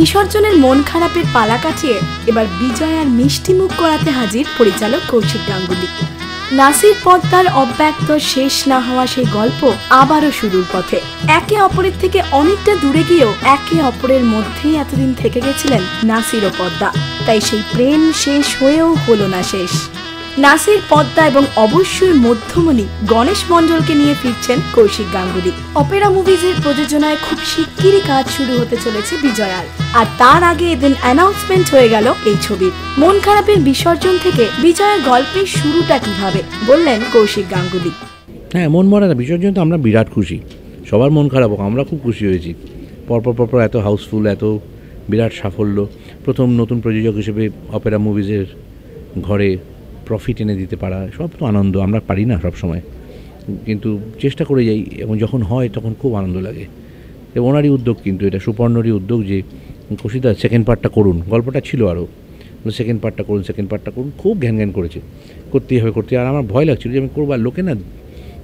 বিসর্জনের মন খারাপের পালা কাটিয়ে এবার বিজয়ার মিষ্টি মুখ করাতে হাজির পরিচালক কৌশিক গাঙ্গুলি। নাসির পদ্মার অব্যক্ত শেষ না হওয়া সেই গল্প আবারও শুরুর পথে। একে অপরের থেকে অনেকটা দূরে গিয়েও একে অপরের মধ্যেই এতদিন থেকে গেছিলেন নাসির ও পদ্মা, তাই সেই প্রেম শেষ হয়েও হলো না শেষ। নাসির, পদ্মা এবং অবশ্যই মধ্যমণি গণেশ মণ্ডলকে নিয়ে ফিরছেন কৌশিক গাঙ্গুলি। অপেরা মুভিজের প্রযোজনায় খুব শিগগিরই কাজ শুরু হতে চলেছে বিজয়ার, আর তার আগে এদিন অ্যানাউন্সমেন্ট হয়ে গেল এই ছবির। মন খারাপের বিসর্জন থেকে বিজয়ের গল্পের শুরুটা কিভাবে বললেন কৌশিক গাঙ্গুলি। হ্যাঁ, মন মরা বিসর্জন তো আমরা বিরাট খুশি, সবার মন খারাপ হোক, আমরা খুব খুশি হয়েছি। পরপর এত হাউসফুল, এত বিরাট সাফল্য, প্রথম নতুন প্রযোজক হিসেবে অপেরা মুভিজের ঘরে প্রফিট এনে দিতে পারা, সব তো আনন্দ। আমরা পারি না সব সময়, কিন্তু চেষ্টা করে যাই, এবং যখন হয় তখন খুব আনন্দ লাগে। এবং ওনারই উদ্যোগ, কিন্তু এটা সুপর্ণরই উদ্যোগ যে কৌশিকদা সেকেন্ড পার্টটা করুন। গল্পটা ছিল আরও, সেকেন্ড পার্টটা করুন। খুব ঘ্যান করতে হবে। আর আমার ভয় লাগছিল যে আমি করবো, আর লোকে না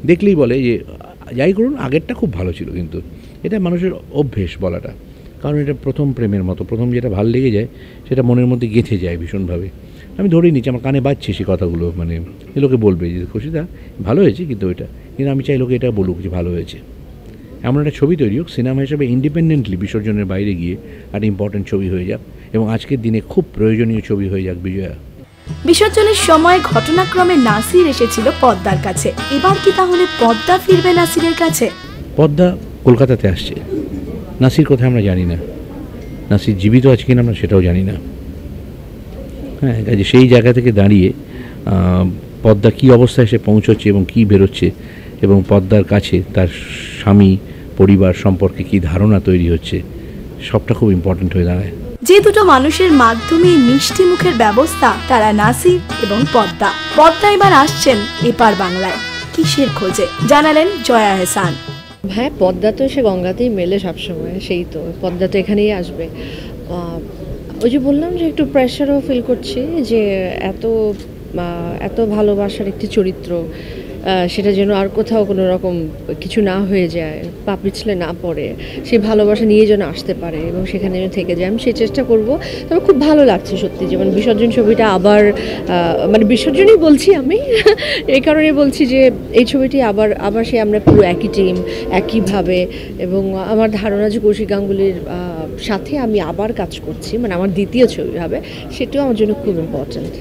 দেখলেই বলে যে যাই করুন, আগেরটা খুব ভালো ছিল। কিন্তু এটা মানুষের অভ্যেস বলাটা, কারণ এটা প্রথম প্রেমের মতো, প্রথম যেটা ভালো লেগে যায় সেটা মনের মধ্যে গেঁথে যায় ভীষণভাবে। আমি ধরেই নিচ্ছি, আমার কানে বাজছে সেই কথাগুলো, মানে লোকে বলবে যে কৌশিকদা ভালো হয়েছে, কিন্তু আমি চাই লোকে এটা বলুক যে ভালো হয়েছে। এমন একটা ছবি তৈরি হোক, সিনেমা হিসেবে ইন্ডিপেন্ডেন্টলি বিসর্জনের বাইরে গিয়ে একটা ইম্পর্টেন্ট ছবি হয়ে যাক, এবং আজকের দিনে খুব প্রয়োজনীয় ছবি হয়ে যাক বিজয়া। বিসর্জনের সময় ঘটনাক্রমে নাসির এসেছিল পদ্মার কাছে, এবার কি তাহলে পদ্মা ফিরবে নাসিরের কাছে? পদ্মা কলকাতাতে আসছে, নাসির কোথায় আমরা জানি না, নাসির জীবিত আছে কিনা আমরা সেটাও জানি না। হ্যাঁ, কাজে সেই জায়গা থেকে দাঁড়িয়ে পদ্মা কী অবস্থায় এসে পৌঁছচ্ছে এবং কী বেরোচ্ছে, এবং পদ্মার কাছে তার স্বামী পরিবার সম্পর্কে কী ধারণা তৈরি হচ্ছে, সবটা খুব ইম্পর্টেন্ট হয়ে দাঁড়ায়। যে দুটো মানুষের মাধ্যমে মিষ্টি মুখের ব্যবস্থা, তারা নাসির এবং পদ্মা। পদ্মা এবার আসছেন এপার বাংলায়, কিসের খোঁজে জানালেন জয়া এহসান। হ্যাঁ, পদ্মা তো সে গঙ্গাতেই মেলে সবসময়, সেই তো পদ্মা তো এখানেই আসবে। ওই যে বললাম যে একটু প্রেশারও ফিল করছি যে এত ভালোবাসার একটি চরিত্র, সেটা যেন আর কোথাও কোনো রকম কিছু না হয়ে যায়, পা পিছলে না পড়ে, সেই ভালোবাসা নিয়ে যেন আসতে পারে এবং সেখানে যেন থেকে যায়। আমি সেই চেষ্টা করব। তবে খুব ভালো লাগছে সত্যি, যেমন বিসর্জন ছবিটা আবার, মানে বিসর্জনই বলছি আমি এই কারণে বলছি যে এই ছবিটি আবার সে আমরা পুরো একই টিম, একইভাবে, এবং আমার ধারণা যে কৌশিক গাঙ্গুলির সাথে আমি আবার কাজ করছি, মানে আমার দ্বিতীয় ছবি হবে, সেটাও আমার জন্য খুব ইম্পর্ট্যান্ট।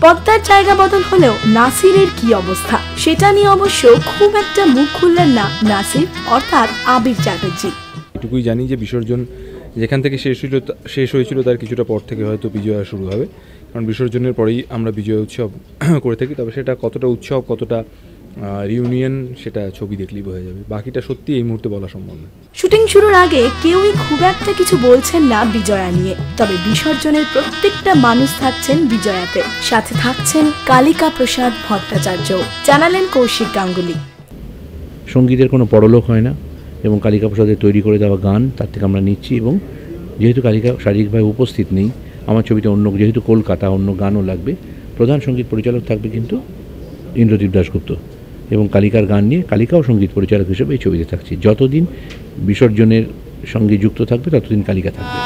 পদ্মার জায়গা বদল হলেও নাসিরের কি অবস্থা, সেটা নিয়ে অবশ্য খুব একটা মুখ খুললেন না নাসির, অর্থাৎ আবির চ্যাটার্জি। এটুকুই জানি যে বিসর্জন যেখান থেকে শেষ হয়েছিল তার কিছুটা পর থেকে হয়তো বিজয়া শুরু হবে, কারণ বিসর্জনের পরেই আমরা বিজয় উৎসব করে থাকি। তবে সেটা কতটা উৎসব, কতটা রিউনিয়ন, সেটা ছবি দেখলেই বোঝা যাবে। বাকিটা সত্যি এই মুহূর্তে বলা সম্ভব না। শুটিং শুরুর আগে কেউই খুব একটা কিছু বলছেন না বিজয়া নিয়ে, তবে বিসর্জনের প্রত্যেকটা মানুষ থাকছেন বিজয়াতে, সাথে থাকছেন কালিকা প্রসাদ ভট্টাচার্য, জানালেন কৌশিক গাঙ্গুলি। সঙ্গীতের কোনো পরলোক হয় না, এবং কালিকা প্রসাদের তৈরি করে দেওয়া গান তার থেকে আমরা নিচ্ছি। এবং যেহেতু কালিকা শারীরিকভাবে উপস্থিত নেই আমার ছবিতে, যেহেতু কলকাতা, অন্য গানও লাগবে। প্রধান সঙ্গীত পরিচালক থাকবে কিন্তু ইন্দ্রদীপ দাশগুপ্ত, এবং কালিকার গান নিয়ে কালিকাও সঙ্গীত পরিচালক হিসেবে এই ছবিতে থাকছি। যতদিন বিসর্জনের সঙ্গে যুক্ত থাকবে ততদিন কালিকা থাকবে।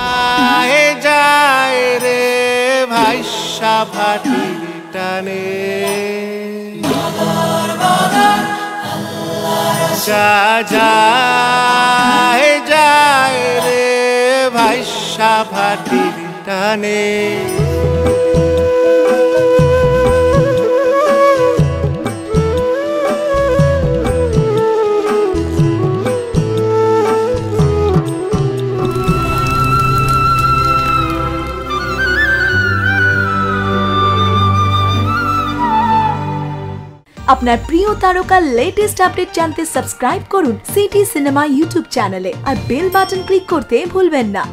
আপনার প্রিয় তারকার লেটেস্ট আপডেট জানতে সাবস্ক্রাইব করুন সিটি সিনেমা ইউটিউব চ্যানেলে, আর বেল বাটন ক্লিক করতে ভুলবেন না।